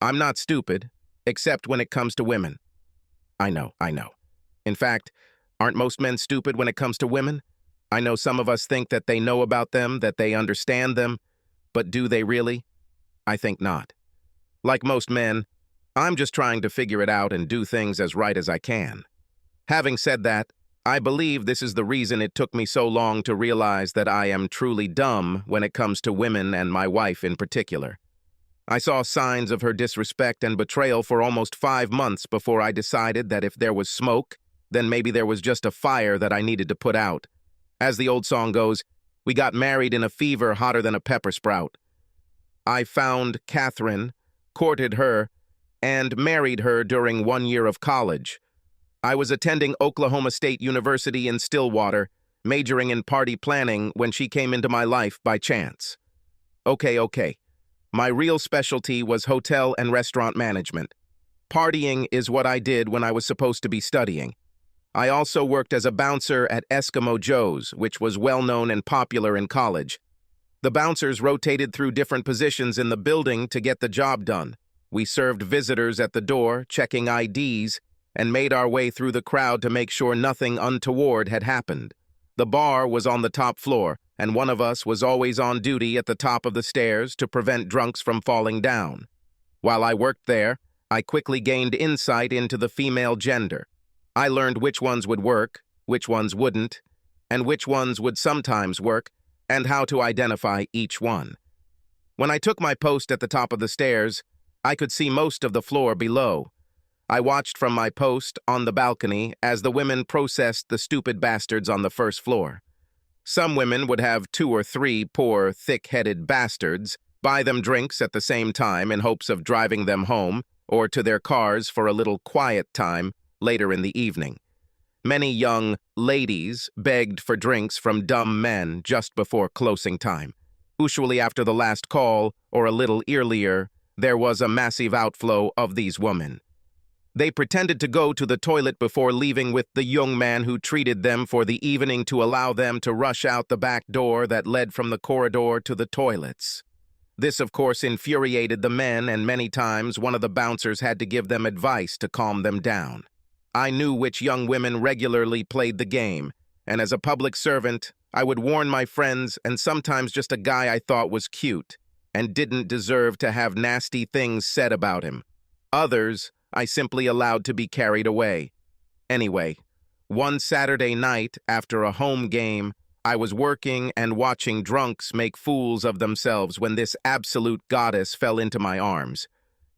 I'm not stupid, except when it comes to women. I know. In fact, aren't most men stupid when it comes to women? I know some of us think that they know about them, that they understand them, but do they really? I think not. Like most men, I'm just trying to figure it out and do things as right as I can. Having said that, I believe this is the reason it took me so long to realize that I am truly dumb when it comes to women and my wife in particular. I saw signs of her disrespect and betrayal for almost 5 months before I decided that if there was smoke, then maybe there was just a fire that I needed to put out. As the old song goes, we got married in a fever hotter than a pepper sprout. I found Catherine, courted her, and married her during 1 year of college. I was attending Oklahoma State University in Stillwater, majoring in party planning when she came into my life by chance. Okay. My real specialty was hotel and restaurant management. Partying is what I did when I was supposed to be studying. I also worked as a bouncer at Eskimo Joe's, which was well-known and popular in college. The bouncers rotated through different positions in the building to get the job done. We served visitors at the door, checking IDs, and made our way through the crowd to make sure nothing untoward had happened. The bar was on the top floor, and one of us was always on duty at the top of the stairs to prevent drunks from falling down. While I worked there, I quickly gained insight into the female gender. I learned which ones would work, which ones wouldn't, and which ones would sometimes work, and how to identify each one. When I took my post at the top of the stairs, I could see most of the floor below. I watched from my post on the balcony as the women processed the stupid bastards on the first floor. Some women would have 2 or 3 poor, thick-headed bastards, buy them drinks at the same time in hopes of driving them home or to their cars for a little quiet time later in the evening. Many young ladies begged for drinks from dumb men just before closing time. Usually after the last call, or a little earlier, there was a massive outflow of these women. They pretended to go to the toilet before leaving with the young man who treated them for the evening to allow them to rush out the back door that led from the corridor to the toilets. This, of course, infuriated the men, and many times one of the bouncers had to give them advice to calm them down. I knew which young women regularly played the game, and as a public servant, I would warn my friends and sometimes just a guy I thought was cute and didn't deserve to have nasty things said about him. Others, I simply allowed to be carried away. Anyway, one Saturday night after a home game, I was working and watching drunks make fools of themselves when this absolute goddess fell into my arms.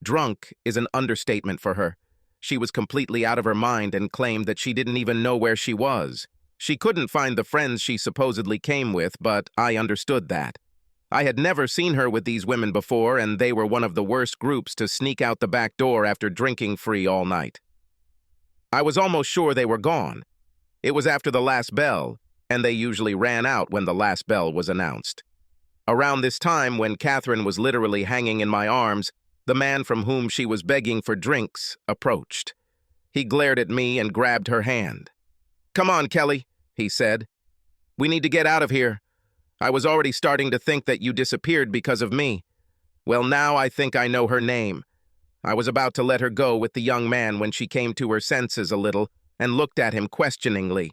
Drunk is an understatement for her. She was completely out of her mind and claimed that she didn't even know where she was. She couldn't find the friends she supposedly came with, but I understood that. I had never seen her with these women before, and they were one of the worst groups to sneak out the back door after drinking free all night. I was almost sure they were gone. It was after the last bell, and they usually ran out when the last bell was announced. Around this time, when Catherine was literally hanging in my arms, the man from whom she was begging for drinks approached. He glared at me and grabbed her hand. "Come on, Kelly," he said. "We need to get out of here. I was already starting to think that you disappeared because of me. Well, now I think I know her name." I was about to let her go with the young man when she came to her senses a little and looked at him questioningly.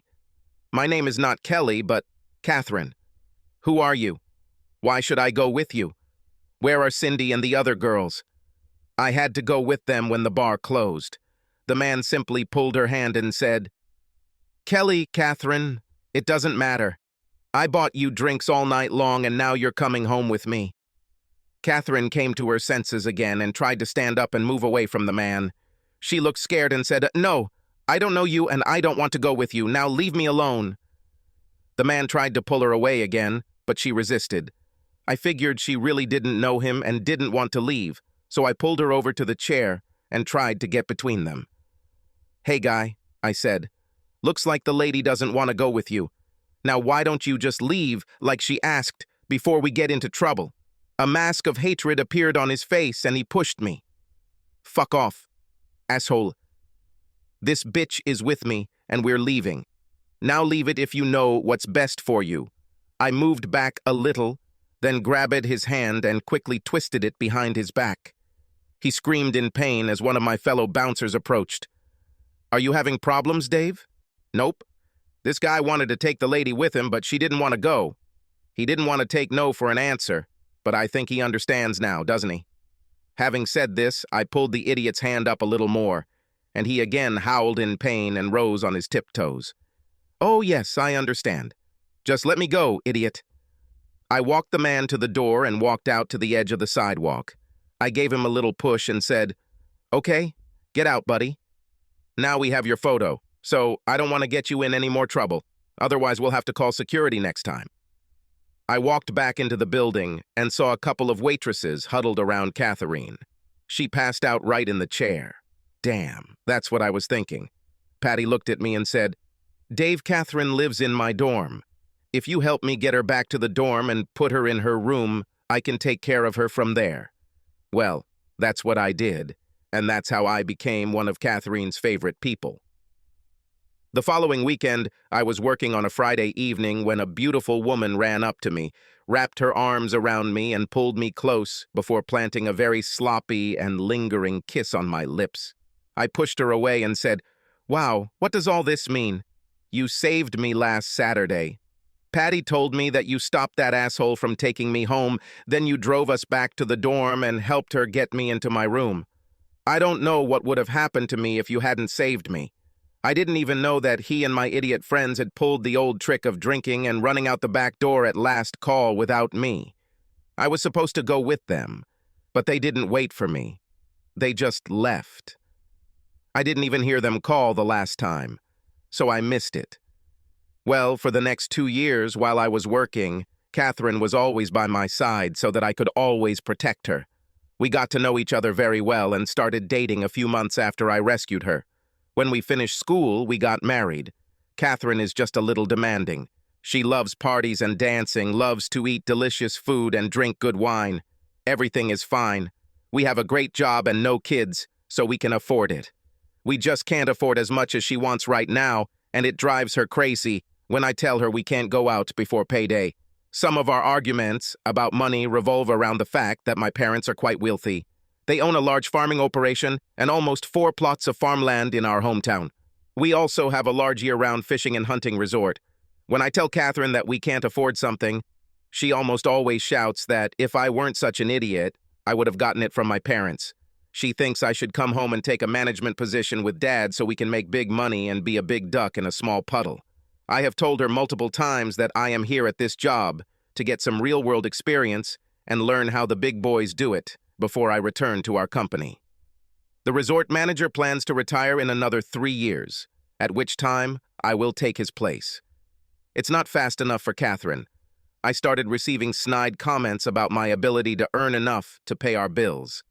"My name is not Kelly, but Catherine. Who are you? Why should I go with you? Where are Cindy and the other girls?" I had to go with them when the bar closed. The man simply pulled her hand and said, "Kelly, Catherine, it doesn't matter. I bought you drinks all night long and now you're coming home with me." Catherine came to her senses again and tried to stand up and move away from the man. She looked scared and said, "No, I don't know you and I don't want to go with you. Now leave me alone." The man tried to pull her away again, but she resisted. I figured she really didn't know him and didn't want to leave, so I pulled her over to the chair and tried to get between them. "Hey, guy," I said, "looks like the lady doesn't want to go with you. Now why don't you just leave like she asked before we get into trouble?" A mask of hatred appeared on his face and he pushed me. "Fuck off, asshole. This bitch is with me and we're leaving. Now leave it if you know what's best for you." I moved back a little, then grabbed his hand and quickly twisted it behind his back. He screamed in pain as one of my fellow bouncers approached. "Are you having problems, Dave?" "Nope. This guy wanted to take the lady with him, but she didn't want to go. He didn't want to take no for an answer, but I think he understands now, doesn't he?" Having said this, I pulled the idiot's hand up a little more, and he again howled in pain and rose on his tiptoes. "Oh, yes, I understand. Just let me go, idiot." I walked the man to the door and walked out to the edge of the sidewalk. I gave him a little push and said, "Okay, get out, buddy. Now we have your photo, so I don't want to get you in any more trouble. Otherwise, we'll have to call security next time." I walked back into the building and saw a couple of waitresses huddled around Catherine. She passed out right in the chair. Damn, that's what I was thinking. Patty looked at me and said, "Dave, Catherine lives in my dorm. If you help me get her back to the dorm and put her in her room, I can take care of her from there." Well, that's what I did, and that's how I became one of Catherine's favorite people. The following weekend, I was working on a Friday evening when a beautiful woman ran up to me, wrapped her arms around me, and pulled me close before planting a very sloppy and lingering kiss on my lips. I pushed her away and said, "Wow, what does all this mean? You saved me last Saturday. Patty told me that you stopped that asshole from taking me home, then you drove us back to the dorm and helped her get me into my room. I don't know what would have happened to me if you hadn't saved me. I didn't even know that he and my idiot friends had pulled the old trick of drinking and running out the back door at last call without me. I was supposed to go with them, but they didn't wait for me. They just left. I didn't even hear them call the last time, so I missed it. Well, for the next 2 years while I was working, Catherine was always by my side so that I could always protect her. We got to know each other very well and started dating a few months after I rescued her. When we finished school, we got married. Catherine is just a little demanding. She loves parties and dancing, loves to eat delicious food and drink good wine. Everything is fine. We have a great job and no kids, so we can afford it. We just can't afford as much as she wants right now, and it drives her crazy when I tell her we can't go out before payday. Some of our arguments about money revolve around the fact that my parents are quite wealthy. They own a large farming operation and almost 4 plots of farmland in our hometown. We also have a large year-round fishing and hunting resort. When I tell Catherine that we can't afford something, she almost always shouts that if I weren't such an idiot, I would have gotten it from my parents. She thinks I should come home and take a management position with Dad so we can make big money and be a big duck in a small puddle. I have told her multiple times that I am here at this job to get some real-world experience and learn how the big boys do it before I return to our company. The resort manager plans to retire in another 3 years, at which time I will take his place. It's not fast enough for Catherine. I started receiving snide comments about my ability to earn enough to pay our bills.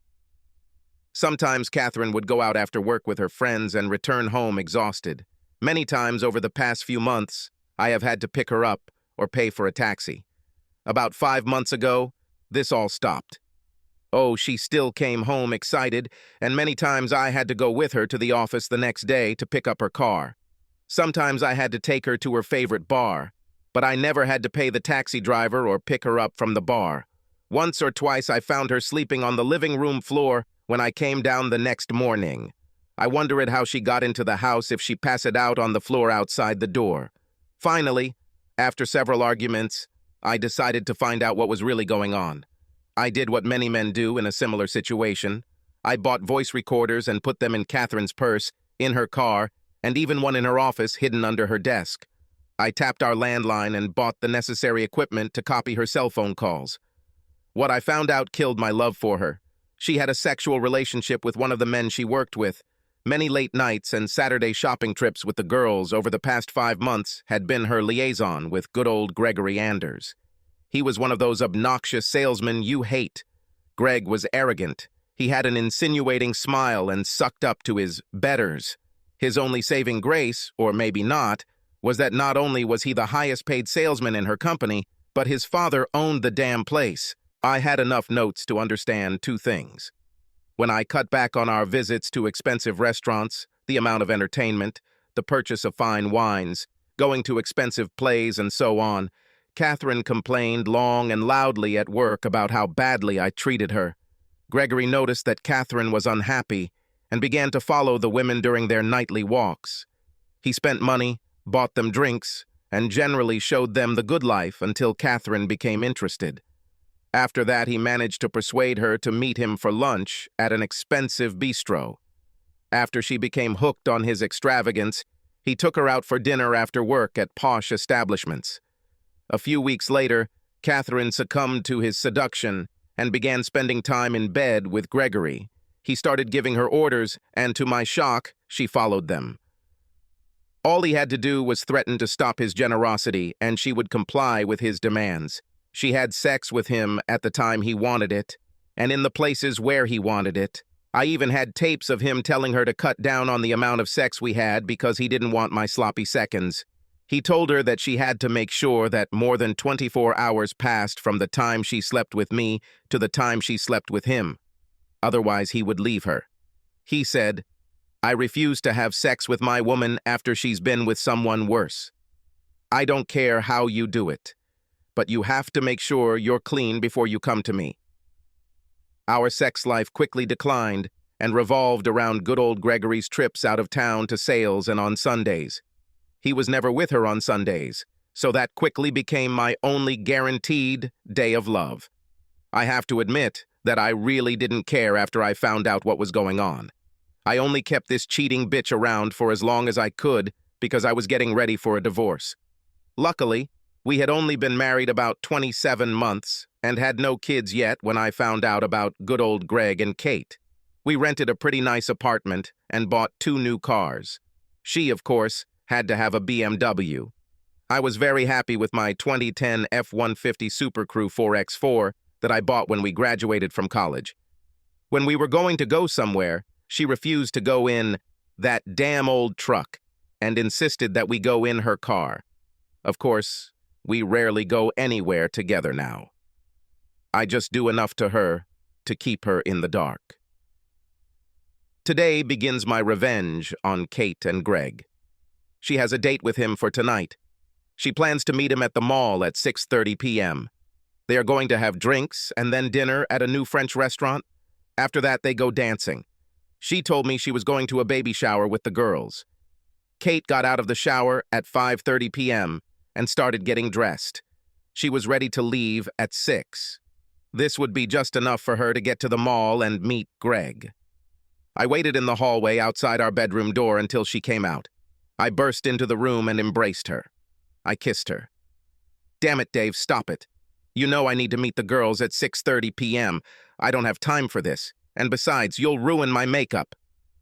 Sometimes Catherine would go out after work with her friends and return home exhausted. Many times over the past few months, I have had to pick her up or pay for a taxi. About 5 months ago, this all stopped. Oh, she still came home excited, and many times I had to go with her to the office the next day to pick up her car. Sometimes I had to take her to her favorite bar, but I never had to pay the taxi driver or pick her up from the bar. Once or twice I found her sleeping on the living room floor when I came down the next morning. I wondered how she got into the house if she passed out on the floor outside the door. Finally, after several arguments, I decided to find out what was really going on. I did what many men do in a similar situation. I bought voice recorders and put them in Catherine's purse, in her car, and even one in her office hidden under her desk. I tapped our landline and bought the necessary equipment to copy her cell phone calls. What I found out killed my love for her. She had a sexual relationship with one of the men she worked with. Many late nights and Saturday shopping trips with the girls over the past 5 months had been her liaison with good old Gregory Anders. He was one of those obnoxious salesmen you hate. Greg was arrogant. He had an insinuating smile and sucked up to his betters. His only saving grace, or maybe not, was that not only was he the highest paid salesman in her company, but his father owned the damn place. I had enough notes to understand 2 things. When I cut back on our visits to expensive restaurants, the amount of entertainment, the purchase of fine wines, going to expensive plays, and so on, Catherine complained long and loudly at work about how badly I treated her. Gregory noticed that Catherine was unhappy and began to follow the women during their nightly walks. He spent money, bought them drinks, and generally showed them the good life until Catherine became interested. After that, he managed to persuade her to meet him for lunch at an expensive bistro. After she became hooked on his extravagance, he took her out for dinner after work at posh establishments. A few weeks later, Catherine succumbed to his seduction and began spending time in bed with Gregory. He started giving her orders, and to my shock, she followed them. All he had to do was threaten to stop his generosity, and she would comply with his demands. She had sex with him at the time he wanted it, and in the places where he wanted it. I even had tapes of him telling her to cut down on the amount of sex we had because he didn't want my sloppy seconds. He told her that she had to make sure that more than 24 hours passed from the time she slept with me to the time she slept with him. Otherwise, he would leave her. He said, "I refuse to have sex with my woman after she's been with someone worse. I don't care how you do it, but you have to make sure you're clean before you come to me." Our sex life quickly declined and revolved around good old Gregory's trips out of town to sales and on Sundays. He was never with her on Sundays, so that quickly became my only guaranteed day of love. I have to admit that I really didn't care after I found out what was going on. I only kept this cheating bitch around for as long as I could because I was getting ready for a divorce. Luckily, we had only been married about 27 months and had no kids yet when I found out about good old Greg and Kate. We rented a pretty nice apartment and bought 2 new cars. She, of course, had to have a BMW. I was very happy with my 2010 F-150 Super Crew 4X4 that I bought when we graduated from college. When we were going to go somewhere, she refused to go in that damn old truck and insisted that we go in her car. Of course, we rarely go anywhere together now. I just do enough to her to keep her in the dark. Today begins my revenge on Kate and Greg. She has a date with him for tonight. She plans to meet him at the mall at 6:30 p.m. They are going to have drinks and then dinner at a new French restaurant. After that, they go dancing. She told me she was going to a baby shower with the girls. Kate got out of the shower at 5:30 p.m. and started getting dressed. She was ready to leave at 6. This would be just enough for her to get to the mall and meet Greg. I waited in the hallway outside our bedroom door until she came out. I burst into the room and embraced her. I kissed her. "Damn it, Dave, stop it. You know I need to meet the girls at 6:30 p.m. I don't have time for this. And besides, you'll ruin my makeup."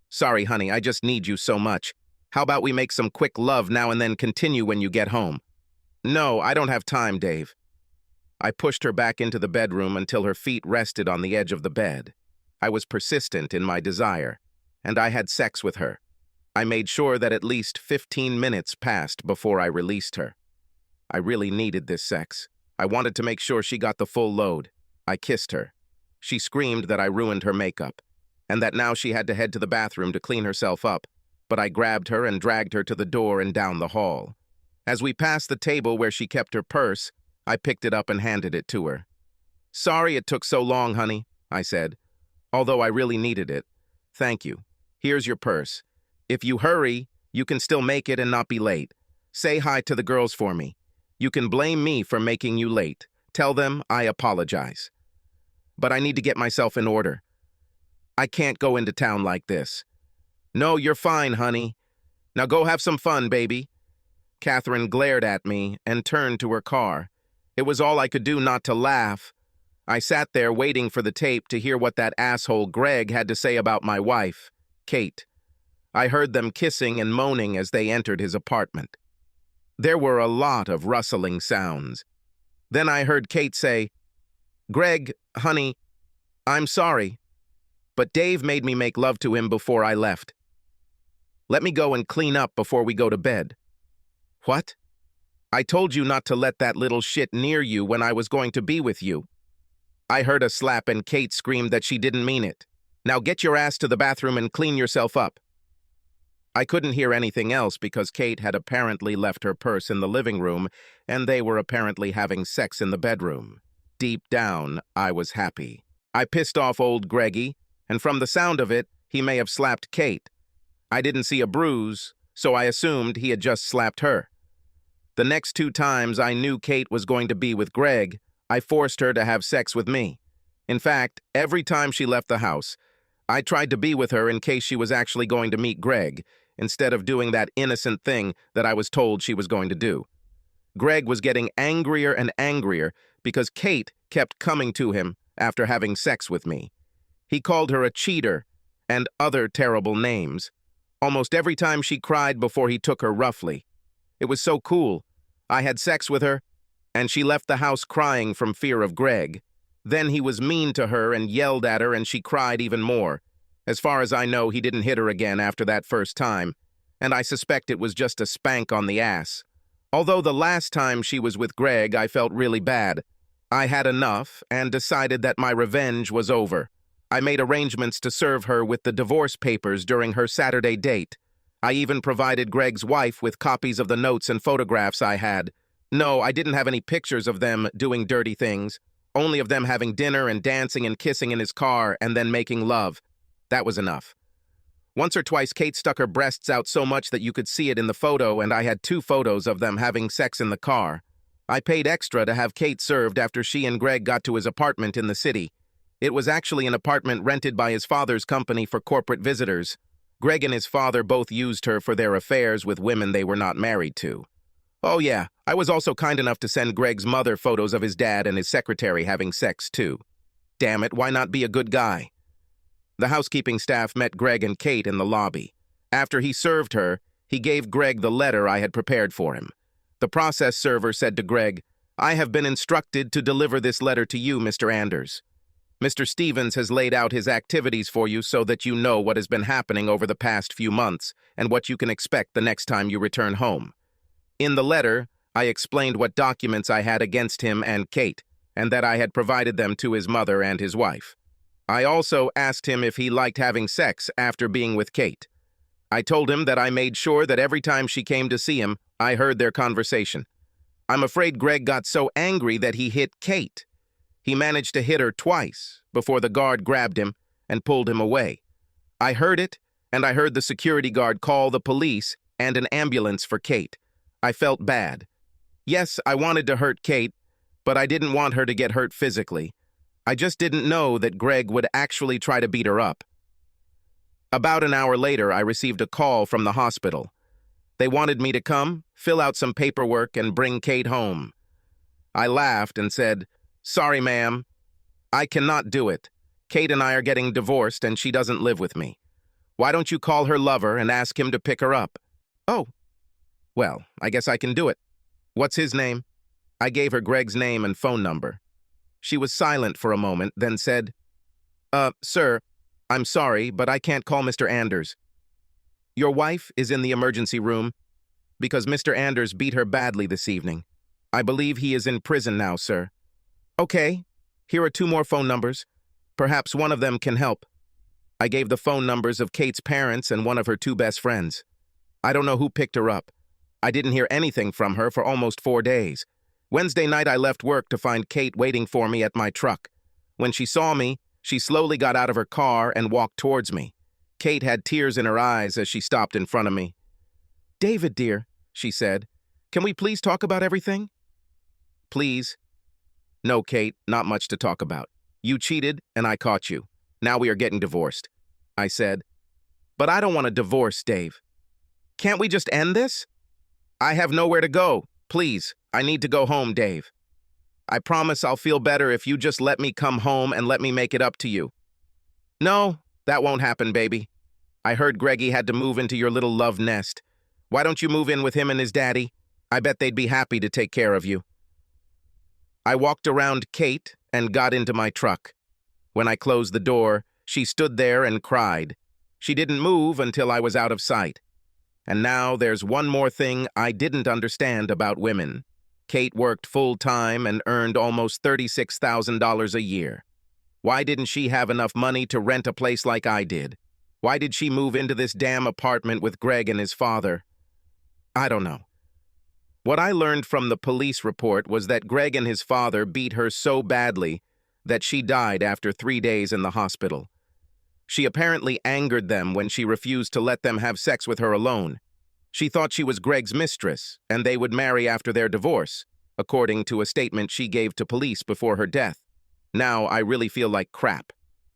"Sorry, honey, I just need you so much. How about we make some quick love now and then continue when you get home?" "No, I don't have time, Dave." I pushed her back into the bedroom until her feet rested on the edge of the bed. I was persistent in my desire, and I had sex with her. I made sure that at least 15 minutes passed before I released her. I really needed this sex. I wanted to make sure she got the full load. I kissed her. She screamed that I ruined her makeup, and that now she had to head to the bathroom to clean herself up, but I grabbed her and dragged her to the door and down the hall. As we passed the table where she kept her purse, I picked it up and handed it to her. "Sorry it took so long, honey," I said, "although I really needed it. Thank you. Here's your purse. If you hurry, you can still make it and not be late. Say hi to the girls for me. You can blame me for making you late. Tell them I apologize. But I need to get myself in order. I can't go into town like this." "No, you're fine, honey. Now go have some fun, baby." Catherine glared at me and turned to her car. It was all I could do not to laugh. I sat there waiting for the tape to hear what that asshole Greg had to say about my wife, Kate. I heard them kissing and moaning as they entered his apartment. There were a lot of rustling sounds. Then I heard Kate say, "Greg, honey, I'm sorry, but Dave made me make love to him before I left. Let me go and clean up before we go to bed." "What?" "I told you not to let that little shit near you when I was going to be with you." I heard a slap and Kate screamed that she didn't mean it. "Now get your ass to the bathroom and clean yourself up." I couldn't hear anything else because Kate had apparently left her purse in the living room and they were apparently having sex in the bedroom. Deep down, I was happy. I pissed off old Greggy, and from the sound of it, he may have slapped Kate. I didn't see a bruise, so I assumed he had just slapped her. The next 2 times I knew Kate was going to be with Greg, I forced her to have sex with me. In fact, every time she left the house, I tried to be with her in case she was actually going to meet Greg, instead of doing that innocent thing that I was told she was going to do. Greg was getting angrier and angrier because Kate kept coming to him after having sex with me. He called her a cheater and other terrible names, almost every time she cried before he took her roughly. It was so cool. I had sex with her, and she left the house crying from fear of Greg. Then he was mean to her and yelled at her, and she cried even more. As far as I know, he didn't hit her again after that first time, and I suspect it was just a spank on the ass. Although the last time she was with Greg, I felt really bad. I had enough and decided that my revenge was over. I made arrangements to serve her with the divorce papers during her Saturday date. I even provided Greg's wife with copies of the notes and photographs I had. No, I didn't have any pictures of them doing dirty things, only of them having dinner and dancing and kissing in his car and then making love. That was enough. Once or twice, Kate stuck her breasts out so much that you could see it in the photo, and I had 2 photos of them having sex in the car. I paid extra to have Kate served after she and Greg got to his apartment in the city. It was actually an apartment rented by his father's company for corporate visitors. Greg and his father both used her for their affairs with women they were not married to. Oh yeah, I was also kind enough to send Greg's mother photos of his dad and his secretary having sex too. Damn it, why not be a good guy? The housekeeping staff met Greg and Kate in the lobby. After he served her, he gave Greg the letter I had prepared for him. The process server said to Greg, "I have been instructed to deliver this letter to you, Mr. Anders. Mr. Stevens has laid out his activities for you so that you know what has been happening over the past few months and what you can expect the next time you return home." In the letter, I explained what documents I had against him and Kate, and that I had provided them to his mother and his wife. I also asked him if he liked having sex after being with Kate. I told him that I made sure that every time she came to see him, I heard their conversation. I'm afraid Greg got so angry that he hit Kate. He managed to hit her twice before the guard grabbed him and pulled him away. I heard it, and I heard the security guard call the police and an ambulance for Kate. I felt bad. Yes, I wanted to hurt Kate, but I didn't want her to get hurt physically. I just didn't know that Greg would actually try to beat her up. About an hour later, I received a call from the hospital. They wanted me to come, fill out some paperwork, and bring Kate home. I laughed and said, "Sorry, ma'am. I cannot do it. Kate and I are getting divorced and she doesn't live with me. Why don't you call her lover and ask him to pick her up?" "Oh, well, I guess I can do it. What's his name?" I gave her Greg's name and phone number. She was silent for a moment, then said, Sir, I'm sorry, but I can't call Mr. Anders. Your wife is in the emergency room because Mr. Anders beat her badly this evening. I believe he is in prison now, sir." "Okay, here are 2 more phone numbers. Perhaps one of them can help." I gave the phone numbers of Kate's parents and one of her 2 best friends. I don't know who picked her up. I didn't hear anything from her for almost 4 days. Wednesday night, I left work to find Kate waiting for me at my truck. When she saw me, she slowly got out of her car and walked towards me. Kate had tears in her eyes as she stopped in front of me. "David, dear," she said, "can we please talk about everything?" "Please?" "No, Kate, not much to talk about. You cheated, and I caught you. Now we are getting divorced," I said. "But I don't want a divorce, Dave. Can't we just end this?" "I have nowhere to go. Please, I need to go home, Dave. I promise I'll feel better if you just let me come home and let me make it up to you." "No, that won't happen, baby. I heard Greggy had to move into your little love nest. Why don't you move in with him and his daddy? I bet they'd be happy to take care of you." I walked around Kate and got into my truck. When I closed the door, she stood there and cried. She didn't move until I was out of sight. And now there's one more thing I didn't understand about women. Kate worked full-time and earned almost $36,000 a year. Why didn't she have enough money to rent a place like I did? Why did she move into this damn apartment with Greg and his father? I don't know. What I learned from the police report was that Greg and his father beat her so badly that she died after 3 days in the hospital. She apparently angered them when she refused to let them have sex with her alone. She thought she was Greg's mistress, and they would marry after their divorce, according to a statement she gave to police before her death. Now I really feel like crap.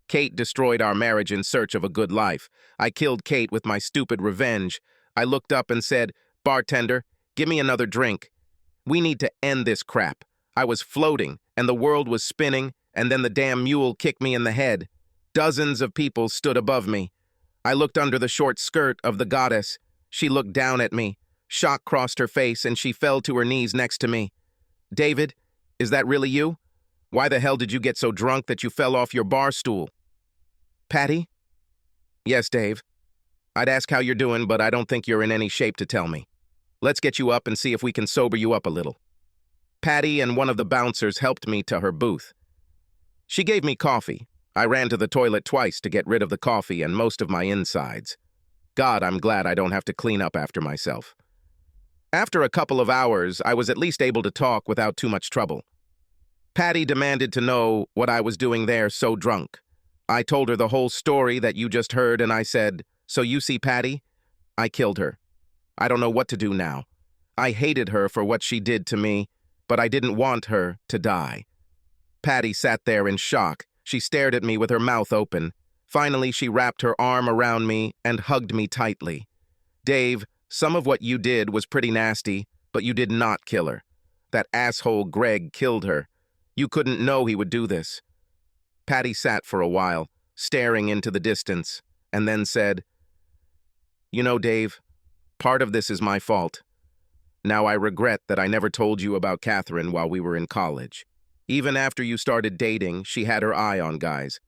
Kate destroyed our marriage in search of a good life. I killed Kate with my stupid revenge. I looked up and said, "Bartender, give me another drink. We need to end this crap." I was floating, and the world was spinning, and then the damn mule kicked me in the head. Dozens of people stood above me. I looked under the short skirt of the goddess. She looked down at me. Shock crossed her face, and she fell to her knees next to me. "David, is that really you? Why the hell did you get so drunk that you fell off your bar stool?" "Patty?" "Yes, Dave. I'd ask how you're doing, but I don't think you're in any shape to tell me. Let's get you up and see if we can sober you up a little." Patty and one of the bouncers helped me to her booth. She gave me coffee. I ran to the toilet twice to get rid of the coffee and most of my insides. God, I'm glad I don't have to clean up after myself. After a couple of hours, I was at least able to talk without too much trouble. Patty demanded to know what I was doing there so drunk. I told her the whole story that you just heard, and I said, "So you see, Patty? I killed her. I don't know what to do now. I hated her for what she did to me, but I didn't want her to die." Patty sat there in shock. She stared at me with her mouth open. Finally, she wrapped her arm around me and hugged me tightly. "Dave, some of what you did was pretty nasty, but you did not kill her. That asshole Greg killed her. You couldn't know he would do this." Patty sat for a while, staring into the distance, and then said, "You know, Dave, part of this is my fault. Now I regret that I never told you about Catherine while we were in college. Even after you started dating, she had her eye on guys.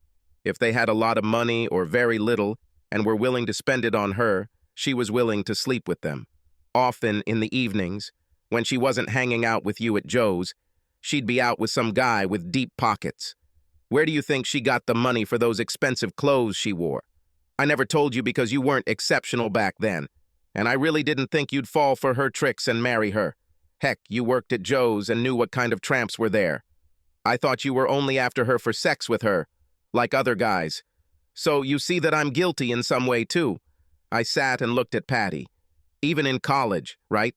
If they had a lot of money or very little and were willing to spend it on her, she was willing to sleep with them. Often in the evenings, when she wasn't hanging out with you at Joe's, she'd be out with some guy with deep pockets. Where do you think she got the money for those expensive clothes she wore? I never told you because you weren't exceptional back then, and I really didn't think you'd fall for her tricks and marry her. Heck, you worked at Joe's and knew what kind of tramps were there. I thought you were only after her for sex with her, like other guys. So you see that I'm guilty in some way too." I sat and looked at Patty. "Even in college, right?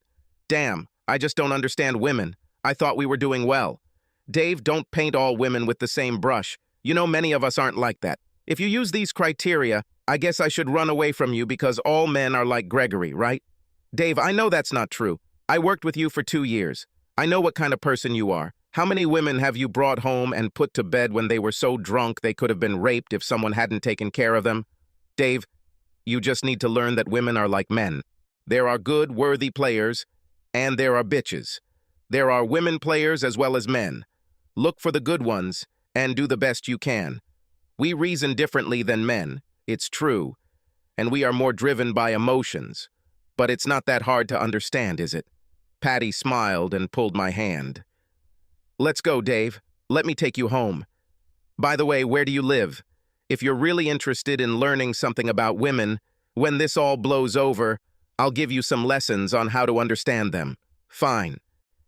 Damn, I just don't understand women. I thought we were doing well. Dave, don't paint all women with the same brush. You know many of us aren't like that. If you use these criteria, I guess I should run away from you because all men are like Gregory, right? Dave, I know that's not true. I worked with you for 2 years. I know what kind of person you are. How many women have you brought home and put to bed when they were so drunk they could have been raped if someone hadn't taken care of them? Dave, you just need to learn that women are like men. There are good, worthy players, and there are bitches. There are women players as well as men. Look for the good ones and do the best you can. We reason differently than men, it's true, and we are more driven by emotions. But it's not that hard to understand, is it?" Patty smiled and pulled my hand. "Let's go, Dave. Let me take you home. By the way, where do you live? If you're really interested in learning something about women, when this all blows over, I'll give you some lessons on how to understand them. Fine.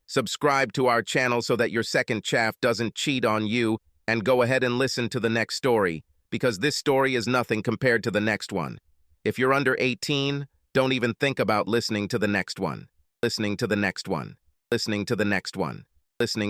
Subscribe to our channel so that your second chaff doesn't cheat on you, and go ahead and listen to the next story, because this story is nothing compared to the next one. If you're under 18, don't even think about listening to the next one. Listening to the next one. Listening to the next one. Listening